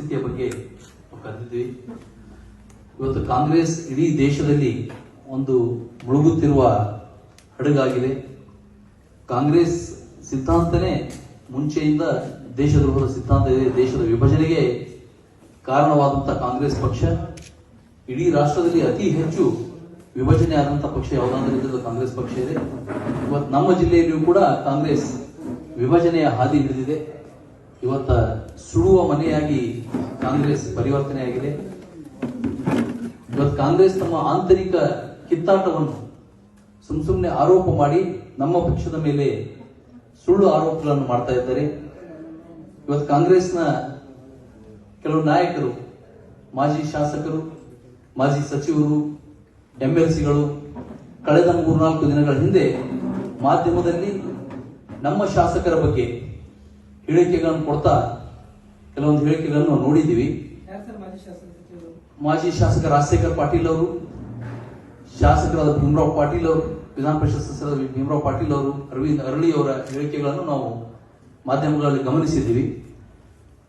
ಪರಿಸ್ಥಿತಿಯ ಬಗ್ಗೆ ಕರೆದಿದ್ವಿ. ಇವತ್ತು ಕಾಂಗ್ರೆಸ್ ಇಡೀ ದೇಶದಲ್ಲಿ ಒಂದು ಮುಳುಗುತ್ತಿರುವ ಹಡಗಾಗಿದೆ. ಕಾಂಗ್ರೆಸ್ ಸಿದ್ಧಾಂತನೇ ಮುಂಚೆಯಿಂದ ದೇಶದ್ರೋಹದ ಸಿದ್ಧಾಂತ ಇದೆ. ದೇಶದ ವಿಭಜನೆಗೆ ಕಾರಣವಾದಂತಹ ಕಾಂಗ್ರೆಸ್ ಪಕ್ಷ ಇಡೀ ರಾಷ್ಟ್ರದಲ್ಲಿ ಅತಿ ಹೆಚ್ಚು ವಿಭಜನೆ ಆದಂತಹ ಪಕ್ಷ ಯಾವುದಾದ್ರೂ ಕಾಂಗ್ರೆಸ್ ಪಕ್ಷ ಇದೆ. ಇವತ್ತು ನಮ್ಮ ಜಿಲ್ಲೆಯಲ್ಲಿಯೂ ಕೂಡ ಕಾಂಗ್ರೆಸ್ ವಿಭಜನೆಯ ಹಾದಿ ಹಿಡಿದಿದೆ. ಇವತ್ತ ಸುಡುವ ಮನೆಯಾಗಿ ಕಾಂಗ್ರೆಸ್ ಪರಿವರ್ತನೆಯಾಗಿದೆ. ಇವತ್ತು ಕಾಂಗ್ರೆಸ್ ತಮ್ಮ ಆಂತರಿಕ ಕಿತ್ತಾಟವನ್ನು ಸುಮ್ಮನೆ ಆರೋಪ ಮಾಡಿ ನಮ್ಮ ಪಕ್ಷದ ಮೇಲೆ ಸುಳ್ಳು ಆರೋಪಗಳನ್ನು ಮಾಡ್ತಾ ಇದ್ದಾರೆ. ಇವತ್ತು ಕಾಂಗ್ರೆಸ್ನ ಕೆಲವು ನಾಯಕರು, ಮಾಜಿ ಶಾಸಕರು, ಮಾಜಿ ಸಚಿವರು, ಎಂಎಲ್ಸಿಗಳು ಕಳೆದ 3-4 ದಿನಗಳ ಹಿಂದೆ ಮಾಧ್ಯಮದಲ್ಲಿ ನಮ್ಮ ಶಾಸಕರ ಬಗ್ಗೆ ಹೇಳಿಕೆಗಳನ್ನು ಕೊಡ್ತಾ ಕೆಲವೊಂದು ಹೇಳಿಕೆಗಳನ್ನು ನೋಡಿದ್ದೀವಿ. ಮಾಜಿ ಶಾಸಕ ರಾಜಶೇಖರ್ ಪಾಟೀಲ್ ಅವರು, ಶಾಸಕರಾದ ಭೀಮರಾವ್ ಪಾಟೀಲ್ ಅವರು, ವಿಧಾನ ಪರಿಷತ್ ಸದಸ್ಯರಾದ ಭೀಮರಾವ್ ಪಾಟೀಲ್ ಅವರು, ಅರವಿಂದ್ ಅರಳಿ ಅವರ ಹೇಳಿಕೆಗಳನ್ನು ನಾವು ಮಾಧ್ಯಮಗಳಲ್ಲಿ ಗಮನಿಸಿದ್ದೀವಿ.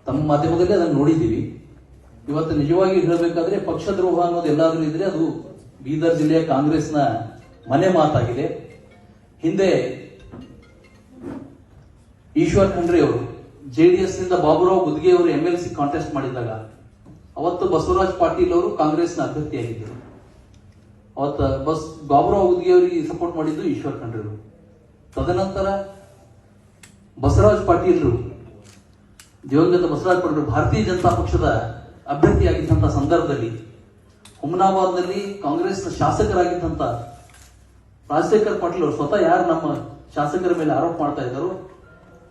ತಮ್ಮ ಮಾಧ್ಯಮದಲ್ಲಿ ಅದನ್ನು ನೋಡಿದ್ದೀವಿ. ಇವತ್ತು ನಿಜವಾಗಿ ಹೇಳಬೇಕಾದ್ರೆ ಪಕ್ಷದ್ರೋಹ ಅನ್ನೋದು ಎಲ್ಲಾದ್ರೂ ಇದ್ರೆ ಅದು ಬೀದರ್ ಜಿಲ್ಲೆಯ ಕಾಂಗ್ರೆಸ್ನ ಮನೆ ಮಾತಾಗಿದೆ. ಹಿಂದೆ ಈಶ್ವರ್ ಖಂಡ್ರೆ ಅವರು ಜೆಡಿಎಸ್ ನಿಂದ ಬಾಬುರಾವ್ ಗುದ್ಗೆ ಅವರು ಎಂಎಲ್ಸಿ ಕಾಂಟೆಸ್ಟ್ ಮಾಡಿದಾಗ ಅವತ್ತು ಬಸವರಾಜ್ ಪಾಟೀಲ್ ಅವರು ಕಾಂಗ್ರೆಸ್ನ ಅಭ್ಯರ್ಥಿಯಾಗಿದ್ದರು. ಅವತ್ತು ಬಾಬುರಾವ್ ಗುದ್ಗೆ ಅವರಿಗೆ ಸಪೋರ್ಟ್ ಮಾಡಿದ್ದು ಈಶ್ವರ್ ಖಂಡ್ರೆ. ತದನಂತರ ಬಸವರಾಜ್ ಪಾಟೀಲ್ರು, ದಿವಂಗತ ಬಸವರಾಜ್ ಪಾಟೀಲ್ ಭಾರತೀಯ ಜನತಾ ಪಕ್ಷದ ಅಭ್ಯರ್ಥಿಯಾಗಿದ್ದಂತಹ ಸಂದರ್ಭದಲ್ಲಿ ಹುಮನಾಬಾದ್ನಲ್ಲಿ ಕಾಂಗ್ರೆಸ್ನ ಶಾಸಕರಾಗಿದ್ದಂತ ರಾಜಶೇಖರ್ ಪಾಟೀಲ್ ಅವರು ಸ್ವತಃ ಯಾರು ನಮ್ಮ ಶಾಸಕರ ಮೇಲೆ ಆರೋಪ ಮಾಡ್ತಾ ಇದ್ದಾರೋ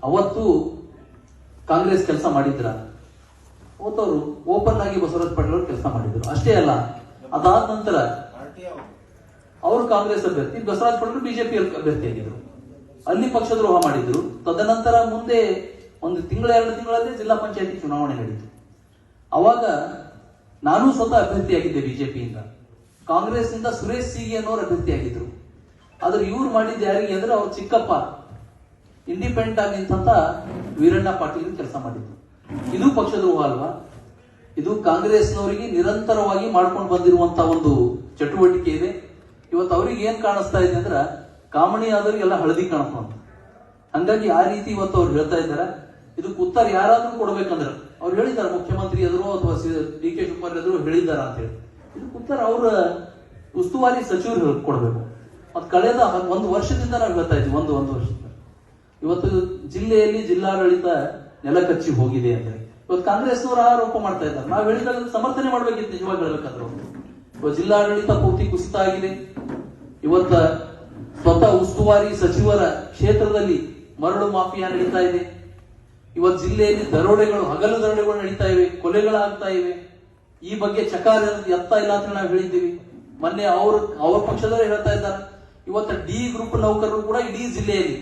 ಅವತ್ತು ಕಾಂಗ್ರೆಸ್ ಕೆಲಸ ಮಾಡಿದ್ರ, ಅವತ್ತವರು ಓಪನ್ ಆಗಿ ಬಸವರಾಜ್ ಪಾಟೀಲ್ ಅವರು ಕೆಲಸ ಮಾಡಿದ್ರು. ಅಷ್ಟೇ ಅಲ್ಲ, ಅದಾದ ನಂತರ ಅವರು ಕಾಂಗ್ರೆಸ್ ಅಭ್ಯರ್ಥಿ, ಬಸವರಾಜ್ ಪಾಟೀಲ್ ಬಿಜೆಪಿ ಅಭ್ಯರ್ಥಿಯಾಗಿದ್ರು. ಅಲ್ಲಿ ಪಕ್ಷದ್ರೋಹ ಮಾಡಿದ್ರು. ತದನಂತರ ಮುಂದೆ 1 ತಿಂಗಳ 2 ತಿಂಗಳಲ್ಲಿ ಜಿಲ್ಲಾ ಪಂಚಾಯತಿ ಚುನಾವಣೆ ನಡೀತು. ಅವಾಗ ನಾನು ಸ್ವತಃ ಅಭ್ಯರ್ಥಿಯಾಗಿದ್ದೆ ಬಿಜೆಪಿಯಿಂದ. ಕಾಂಗ್ರೆಸ್ನಿಂದ ಸುರೇಶ್ ಸೀಗಿ ಅನ್ನೋರು ಅಭ್ಯರ್ಥಿಯಾಗಿದ್ರು. ಆದ್ರೆ ಇವ್ರು ಮಾಡಿದ್ದು ಯಾರಿಗೆ ಅಂದ್ರೆ ಅವ್ರ ಚಿಕ್ಕಪ್ಪ ಇಂಡಿಪೆಂಡೆಂಟ್ ಆಗಿ ನಿಂತ ವೀರಣ್ಣ ಪಾಟೀಲ್ ಕೆಲಸ ಮಾಡಿದ್ರು. ಇದು ಪಕ್ಷದ್ರೋಹ ಅಲ್ವಾ? ಇದು ಕಾಂಗ್ರೆಸ್ನವರಿಗೆ ನಿರಂತರವಾಗಿ ಮಾಡ್ಕೊಂಡು ಬಂದಿರುವಂತಹ ಒಂದು ಚಟುವಟಿಕೆ ಇದೆ. ಇವತ್ತು ಅವ್ರಿಗೆ ಏನ್ ಕಾಣಿಸ್ತಾ ಇದೆ ಅಂದ್ರೆ ಕಾಮಣಿ ಆದವರಿಗೆಲ್ಲ ಹಳದಿ ಕಾಣಿಸ್ತಾ. ಹಂಗಾಗಿ ಆ ರೀತಿ ಇವತ್ತು ಅವ್ರು ಹೇಳ್ತಾ ಇದ್ದಾರೆ. ಇದಕ್ಕೆ ಉತ್ತರ ಯಾರಾದ್ರೂ ಕೊಡ್ಬೇಕಂದ್ರೆ ಅವ್ರು ಹೇಳಿದ್ದಾರೆ, ಮುಖ್ಯಮಂತ್ರಿ ಎದುರು ಅಥವಾ ಡಿ ಕೆ ಶಿವಕುಮಾರ್ ಎದುರು ಹೇಳಿದಾರ ಅಂತ ಹೇಳಿ. ಇದಕ್ಕೆ ಉತ್ತರ ಅವರ ಉಸ್ತುವಾರಿ ಸಚಿವರು ಕೊಡ್ಬೇಕು. ಮತ್ ಕಳೆದ 1 ವರ್ಷದಿಂದ ನಾವು ಹೇಳ್ತಾ ಇದ್ವಿ, ಒಂದು ವರ್ಷದಿಂದ ಇವತ್ತು ಜಿಲ್ಲೆಯಲ್ಲಿ ಜಿಲ್ಲಾಡಳಿತ ನೆಲಕಚ್ಚಿ ಹೋಗಿದೆ ಅಂತ ಇವತ್ತು ಕಾಂಗ್ರೆಸ್ನವರು ಆರೋಪ ಮಾಡ್ತಾ ಇದ್ದಾರೆ. ನಾವು ಹೇಳಿದಾಗ ಸಮರ್ಥನೆ ಮಾಡ್ಬೇಕಿತ್ತು. ನಿಜವಾಗಿ ಹೇಳ್ಬೇಕಾದ್ರು ಇವತ್ತು ಜಿಲ್ಲಾಡಳಿತ ಪೂರ್ತಿ ಕುಸಿತ ಆಗಿದೆ. ಇವತ್ತ ಸ್ವತಃ ಉಸ್ತುವಾರಿ ಸಚಿವರ ಕ್ಷೇತ್ರದಲ್ಲಿ ಮರಳು ಮಾಫಿಯಾ ನಡೀತಾ ಇದೆ. ಇವತ್ತು ಜಿಲ್ಲೆಯಲ್ಲಿ ದರೋಡೆಗಳು, ಹಗಲು ದರೋಡೆಗಳು ನಡೀತಾ ಇವೆ, ಕೊಲೆಗಳಾಗ್ತಾ ಇವೆ. ಈ ಬಗ್ಗೆ ಚಕಾರ ಎತ್ತಾ ಇಲ್ಲ ಅಂತ ನಾವು ಹೇಳಿದ್ದೀವಿ. ಮೊನ್ನೆ ಅವ್ರ ಪಕ್ಷದವರೇ ಹೇಳ್ತಾ ಇದ್ದಾರೆ, ಇವತ್ತು ಡಿ ಗ್ರೂಪ್ ನೌಕರರು ಕೂಡ ಇಡೀ ಜಿಲ್ಲೆಯಲ್ಲಿ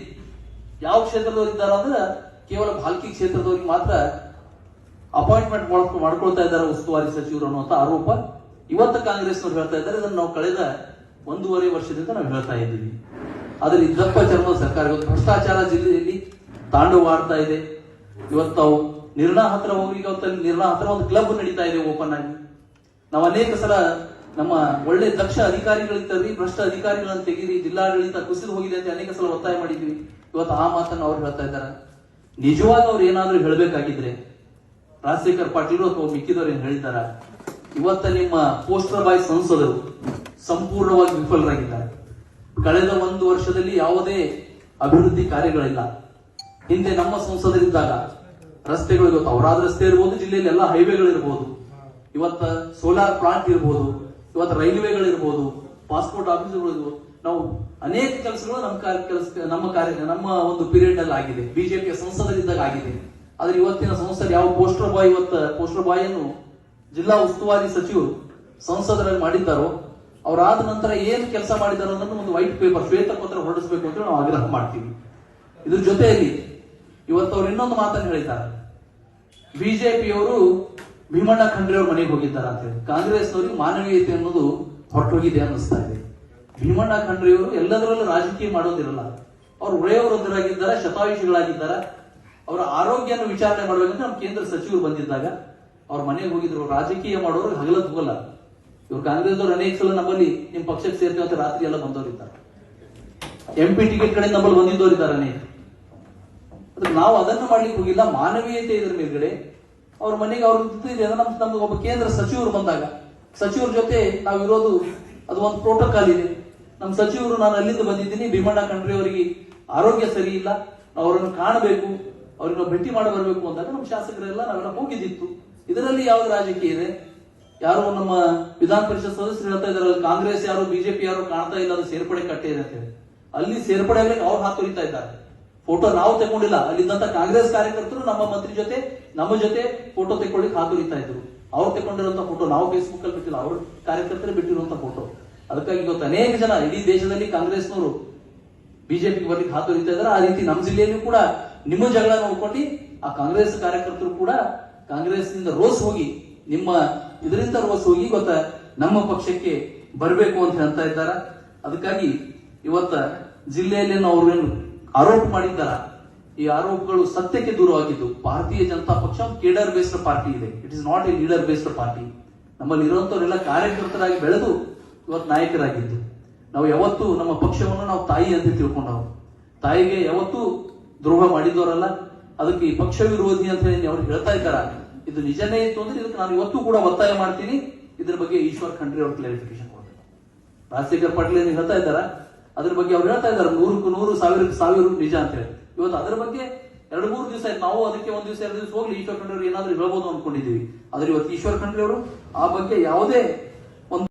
ಯಾವ ಕ್ಷೇತ್ರದವ್ರು ಇದ್ದಾರೆ ಅಂದ್ರೆ ಕೇವಲ ಭಾಲ್ಕಿ ಕ್ಷೇತ್ರದವ್ರಿಗೆ ಮಾತ್ರ ಅಪಾಯಿಂಟ್ಮೆಂಟ್ ಮಾಡ್ಕೊಳ್ತಾ ಇದ್ದಾರೆ ಉಸ್ತುವಾರಿ ಸಚಿವರು ಅನ್ನುವಂತ ಆರೋಪ ಇವತ್ತು ಕಾಂಗ್ರೆಸ್ನವ್ರು ಹೇಳ್ತಾ ಇದ್ದಾರೆ. ಇದನ್ನು ನಾವು ಕಳೆದ 1.5 ವರ್ಷದಿಂದ ನಾವು ಹೇಳ್ತಾ ಇದ್ದೀವಿ. ಆದ್ರೆ ಇದ್ದಪ್ಪ ಚರ್ಮದ ಸರ್ಕಾರ ಇವತ್ತು ಭ್ರಷ್ಟಾಚಾರ ಜಿಲ್ಲೆಯಲ್ಲಿ ತಾಂಡವಾಡ್ತಾ ಇದೆ. ಇವತ್ತು ನಾವು ನಿರ್ಣಾ ಹತ್ರ ಹೋಗಿ, ಇವತ್ತು ನಿರ್ಣಾ ಹತ್ರ ಒಂದು ಕ್ಲಬ್ ನಡೀತಾ ಇದೆ ಓಪನ್ ಆಗಿ. ನಾವು ಅನೇಕ ಸಲ ನಮ್ಮ ಒಳ್ಳೆ ದಕ್ಷ ಅಧಿಕಾರಿಗಳಿರ್ತಾರೆ, ಭ್ರಷ್ಟ ಅಧಿಕಾರಿಗಳನ್ನು ತೆಗೀರಿ, ಜಿಲ್ಲಾಡಳಿತ ಕುಸಿದು ಹೋಗಿದೆ ಅಂತ ಅನೇಕ ಸಲ ಒತ್ತಾಯ ಮಾಡಿದ್ವಿ. ಇವತ್ತು ಆ ಮಾತನ್ನು ಅವ್ರು ಹೇಳ್ತಾ ಇದ್ದಾರೆ. ನಿಜವಾಗ ಅವ್ರು ಏನಾದ್ರೂ ಹೇಳಬೇಕಾಗಿದ್ರೆ ರಾಜಶೇಖರ್ ಪಾಟೀಲ್ ಅಥವಾ ಮಿಕ್ಕಿದವ್ರು ಏನ್ ಹೇಳಿದಾರ, ಇವತ್ತ ನಿಮ್ಮ ಪೋಸ್ಟರ್ ಬಾಯ್ ಸಂಸದರು ಸಂಪೂರ್ಣವಾಗಿ ವಿಫಲರಾಗಿದ್ದಾರೆ. ಕಳೆದ 1 ವರ್ಷದಲ್ಲಿ ಯಾವುದೇ ಅಭಿವೃದ್ಧಿ ಕಾರ್ಯಗಳಿಲ್ಲ. ಹಿಂದೆ ನಮ್ಮ ಸಂಸದರಿದ್ದಾಗ ರಸ್ತೆಗಳು, ಇವತ್ತು ಅವರಾದ ರಸ್ತೆ ಇರ್ಬೋದು, ಜಿಲ್ಲೆಯಲ್ಲಿ ಎಲ್ಲ ಹೈವೇಗಳಿರ್ಬೋದು, ಇವತ್ತ ಸೋಲಾರ್ ಪ್ಲಾಂಟ್ ಇರ್ಬೋದು, ಇವತ್ತು ರೈಲ್ವೆಗಳಿರ್ಬೋದು, ಪಾಸ್ಪೋರ್ಟ್ ಆಫೀಸ್ಗಳು, ನಾವು ಅನೇಕ ಕೆಲಸಗಳು ನಮ್ಮ ಒಂದು ಪೀರಿಯಡ್ ಅಲ್ಲಿ ಆಗಿದೆ. ಬಿಜೆಪಿಯ ಸಂಸದರಿದ್ದಾಗ ಆಗಿದೆ. ಆದ್ರೆ ಇವತ್ತಿನ ಸಂಸದ ಯಾವ ಪೋಸ್ಟರ್ ಬಾಯ್ ಅನ್ನು ಜಿಲ್ಲಾ ಉಸ್ತುವಾರಿ ಸಚಿವರು ಸಂಸದರಲ್ಲಿ ಮಾಡಿದ್ದಾರೋ ಅವರಾದ ನಂತರ ಏನು ಕೆಲಸ ಮಾಡಿದಾರೋ ಅನ್ನೋದು ಒಂದು ವೈಟ್ ಪೇಪರ್, ಶ್ವೇತಪತ್ರ ಹೊರಡಿಸಬೇಕು ಅಂತ ನಾವು ಆಗ್ರಹ ಮಾಡ್ತೀವಿ. ಇದ್ರ ಜೊತೆಯಲ್ಲಿ ಇವತ್ತು ಅವ್ರು ಇನ್ನೊಂದು ಮಾತನ್ನು ಹೇಳಿದ್ದಾರೆ. ಬಿಜೆಪಿಯವರು ಭೀಮಣ್ಣ ಖಂಡ್ರೆ ಅವ್ರ ಮನೆಗೆ ಹೋಗಿದ್ದಾರೆ ಅಂತ ಹೇಳಿ. ಕಾಂಗ್ರೆಸ್ನವರಿಗೆ ಮಾನವೀಯತೆ ಅನ್ನೋದು ಹೊರಟೋಗಿದೆ ಅನ್ನಿಸ್ತಾ ಇದೆ. ಭೀಮಣ್ಣ ಖಂಡ್ರೆಯವರು ಎಲ್ಲದರಲ್ಲೂ ರಾಜಕೀಯ ಮಾಡೋದಿರಲ್ಲ. ಅವ್ರು ವಯೋವೃದ್ಧರಾಗಿದ್ದಾರೆ, ಶತಾಯುಷಿಗಳಾಗಿದ್ದಾರೆ. ಅವರ ಆರೋಗ್ಯನ ವಿಚಾರಣೆ ಮಾಡಬೇಕಂತ ನಮ್ಮ ಕೇಂದ್ರ ಸಚಿವರು ಬಂದಿದ್ದಾಗ ಅವ್ರ ಮನೆಗೆ ಹೋಗಿದ್ರು. ರಾಜಕೀಯ ಮಾಡೋರು ಹಗಲತ್ ಹೋಗಲ್ಲ. ಇವ್ರು ಕಾಂಗ್ರೆಸ್ದವ್ರು ಅನೇಕ ಸಲ ನಮ್ಮಲ್ಲಿ ನಿಮ್ ಪಕ್ಷಕ್ಕೆ ಸೇರ್ತೀವಿ ಅಂತ ರಾತ್ರಿ ಎಲ್ಲ ಬಂದವರಿದ್ದಾರೆ. MP ಟಿಕೆಟ್ ಕಡೆ ನಮ್ಮಲ್ಲಿ ಬಂದಿದ್ದವರಿದ್ದಾರೆ ಅನೇಕ. ಅದಕ್ಕೆ ನಾವು ಅದನ್ನ ಮಾಡ್ಲಿಕ್ಕೆ ಹೋಗಿಲ್ಲ. ಮಾನವೀಯತೆ ಇದ್ರ ಮೇಲ್ಗಡೆ ಅವ್ರ ಮನೆಗೆ ಅವ್ರ ಇದೆ. ನಮ್ಗೆ ಒಬ್ಬ ಕೇಂದ್ರ ಸಚಿವರು ಬಂದಾಗ ಸಚಿವರ ಜೊತೆ ನಾವಿರೋದು ಅದು ಒಂದು ಪ್ರೋಟೋಕಾಲ್ ಇದೆ. ನಮ್ಮ ಸಚಿವರು, ನಾನು ಅಲ್ಲಿಂದ ಬಂದಿದ್ದೀನಿ, ಭೀಮಣ್ಣ ಖಂಡ್ರೆ ಅವರಿಗೆ ಆರೋಗ್ಯ ಸರಿ ಇಲ್ಲ, ನಾವು ಅವರನ್ನು ಕಾಣಬೇಕು, ಅವ್ರನ್ನ ಭೇಟಿ ಮಾಡಿ ಬರಬೇಕು ಅಂದಾಗ ನಮ್ಮ ಶಾಸಕರೆಲ್ಲ ನಾವೆಲ್ಲ ಹೋಗಿದ್ದಿತ್ತು. ಇದರಲ್ಲಿ ಯಾವ್ದು ರಾಜಕೀಯ ಇದೆ? ಯಾರು ನಮ್ಮ ವಿಧಾನ ಪರಿಷತ್ ಸದಸ್ಯರು ಹೇಳ್ತಾ ಇದಾರೆ ಕಾಂಗ್ರೆಸ್ ಯಾರು ಬಿಜೆಪಿ ಯಾರು ಕಾಣ್ತಾ ಇಲ್ಲ, ಅದು ಸೇರ್ಪಡೆ ಕಟ್ಟೆ ಇದೆ ಅಂತ ಹೇಳಿ. ಅಲ್ಲಿ ಸೇರ್ಪಡೆ ಆಗ್ಲಿಕ್ಕೆ ಅವ್ರು ಹಾತೊರಿತಾ ಇದ್ದಾರೆ. ಫೋಟೋ ನಾವು ತಗೊಂಡಿಲ್ಲ, ಅಲ್ಲಿದ್ದಂತ ಕಾಂಗ್ರೆಸ್ ಕಾರ್ಯಕರ್ತರು ನಮ್ಮ ಮಂತ್ರಿ ಜೊತೆ ನಮ್ಮ ಜೊತೆ ಫೋಟೋ ತಗೊಳ್ಳಿಕ್ಕೆ ಹಾತೊರಿತಾ ಇದ್ರು. ಅವ್ರು ತಗೊಂಡಿರುವಂತ ಫೋಟೋ ನಾವು ಫೇಸ್ಬುಕ್ ಅಲ್ಲಿ ಬಿಟ್ಟಿಲ್ಲ, ಅವ್ರ ಕಾರ್ಯಕರ್ತರೇ ಬಿಟ್ಟಿರುವಂತ ಫೋಟೋ. ಅದಕ್ಕಾಗಿ ಇವತ್ತು ಅನೇಕ ಜನ ಇಡೀ ದೇಶದಲ್ಲಿ ಕಾಂಗ್ರೆಸ್ನವರು ಬಿಜೆಪಿಗೆ ಬರ್ಲಿಕ್ಕೆ ಹಾತೊರಿತಾ ಇದ್ದಾರೆ. ಆ ರೀತಿ ನಮ್ಮ ಜಿಲ್ಲೆಯಲ್ಲೂ ಕೂಡ ನಿಮ್ಮ ಜಗಳ ನೋಡ್ಕೊಂಡು ಆ ಕಾಂಗ್ರೆಸ್ ಕಾರ್ಯಕರ್ತರು ಕೂಡ ಕಾಂಗ್ರೆಸ್ನಿಂದ ರೋಸ್ ಹೋಗಿ, ನಿಮ್ಮ ಇದರಿಂದ ರೋಸ್ ಹೋಗಿ ಇವತ್ತ ನಮ್ಮ ಪಕ್ಷಕ್ಕೆ ಬರಬೇಕು ಅಂತ ಹೇಳ್ತಾ ಇದ್ದಾರೆ. ಅದಕ್ಕಾಗಿ ಇವತ್ತ ಜಿಲ್ಲೆಯಲ್ಲಿ ಅವ್ರೇನು ಆರೋಪ ಮಾಡಿದ್ದಾರ, ಈ ಆರೋಪಗಳು ಸತ್ಯಕ್ಕೆ ದೂರವಾಗಿದ್ದು. ಭಾರತೀಯ ಜನತಾ ಪಕ್ಷ ಒಂದು ಕೇಡರ್ ಬೇಸ್ಡ್ ಪಾರ್ಟಿ ಇದೆ. It is not A leader based party. ನಮ್ಮಲ್ಲಿ ಇರುವಂತವರೆಲ್ಲ ಕಾರ್ಯಕರ್ತರಾಗಿ ಬೆಳೆದು ಇವತ್ತು ನಾಯಕರಾಗಿದ್ದು. ನಾವು ಯಾವತ್ತೂ ನಮ್ಮ ಪಕ್ಷವನ್ನು ನಾವು ತಾಯಿ ಅಂತ ತಿಳ್ಕೊಂಡವು. ತಾಯಿಗೆ ಯಾವತ್ತೂ ದ್ರೋಹ ಮಾಡಿದವರಲ್ಲ. ಅದಕ್ಕೆ ಈ ಪಕ್ಷ ವಿರೋಧಿ ಅಂತ ಹೇಳಿ ಅವ್ರು ಹೇಳ್ತಾ ಇದ್ದಾರ, ಇದು ನಿಜನೇ ಇತ್ತು ಅಂದ್ರೆ ಇದಕ್ಕೆ ನಾನು ಇವತ್ತು ಕೂಡ ಒತ್ತಾಯ ಮಾಡ್ತೀನಿ. ಇದ್ರ ಬಗ್ಗೆ ಈಶ್ವರ್ ಖಂಡ್ರೆ ಅವ್ರು ಕ್ಲಾರಿಫಿಕೇಶನ್ ಕೊಡ್ತಾರೆ. ರಾಜಶೇಖರ್ ಪಾಟೀಲ್ ಏನು ಹೇಳ್ತಾ ಇದ್ದಾರ ಅದ್ರ ಬಗ್ಗೆ ಅವ್ರು ಹೇಳ್ತಾ ಇದ್ದಾರೆ 100ಕ್ಕೆ 100 1000ಕ್ಕೆ 1000 ನಿಜ ಅಂತ ಹೇಳಿ. ಇವತ್ತು ಅದ್ರ ಬಗ್ಗೆ 2-3 ದಿವಸ ಆಯ್ತು. ನಾವು ಅದಕ್ಕೆ 1 ದಿವಸ 2 ದಿವಸ ಹೋಗ್ಲಿ ಈಶ್ವರ್ ಖಂಡ್ರೆ ಅವರು ಏನಾದ್ರು ಹೇಳ್ಬೋದು ಅನ್ಕೊಂಡಿದೀವಿ. ಆದ್ರೆ ಇವತ್ತು ಈಶ್ವರ್ ಖಂಡ್ರೆ ಅವರು ಆ ಬಗ್ಗೆ ಯಾವುದೇ